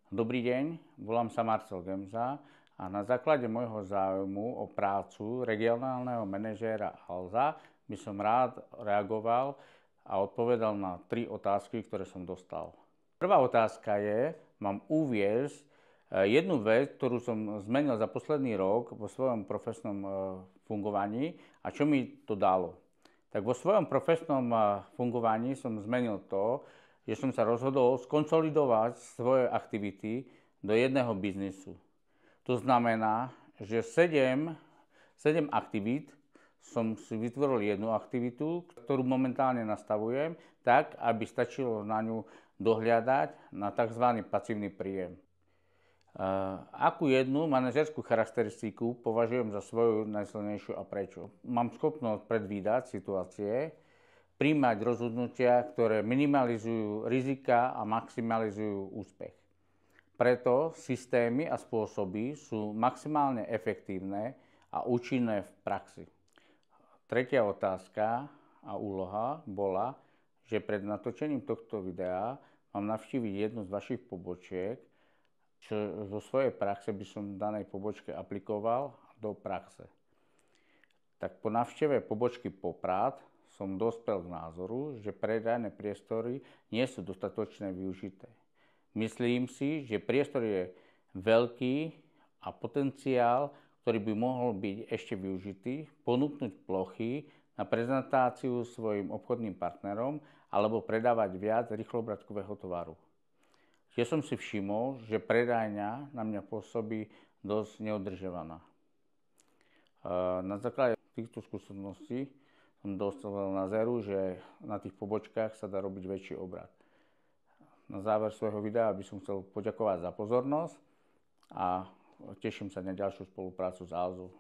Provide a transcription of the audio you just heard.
Dobrý deň, volám sa Marcel Gemza a na základe môjho záujmu o prácu regionálneho manažéra Alza by som rád reagoval a odpovedal na 3 otázky, ktoré som dostal. Prvá otázka je, mám uviesť jednu vec, ktorú som zmenil za posledný rok vo svojom profesnom fungovaní a čo mi to dalo. Tak vo svojom profesnom fungovaní som zmenil to, že som sa rozhodol skonsolidovať svoje aktivity do jedného biznisu. To znamená, že 7 aktivít som si vytvoril jednu aktivitu, ktorú momentálne nastavujem tak, aby stačilo na ňu dohliadať na tzv. Pasívny príjem. Akú jednu manažerskú charakteristiku považujem za svoju najsilnejšiu a prečo? Mám schopnosť predvídať situácie, prijímať rozhodnutia, ktoré minimalizujú rizika a maximalizujú úspech. Preto systémy a spôsoby sú maximálne efektívne a účinné v praxi. Tretia otázka a úloha bola, že pred natočením tohto videa mám navštíviť jednu z vašich pobočiek, čo zo svojej praxe by som v danej pobočke aplikoval do praxe. Tak po návšteve pobočky Poprad som dospel k názoru, že predajné priestory nie sú dostatočne využité. Myslím si, že priestor je veľký a potenciál, ktorý by mohol byť ešte využitý, ponúknuť plochy na prezentáciu svojim obchodným partnerom alebo predávať viac rýchlobratkového tovaru. Tiež som si všimol, že predajňa na mňa pôsobí dosť neodržovaná. Na základe týchto skúseností som dostal názoru, že na tých pobočkách sa dá robiť väčší obrat. Na záver svojho videa by som chcel poďakovať za pozornosť a teším sa na ďalšiu spoluprácu s Alzou.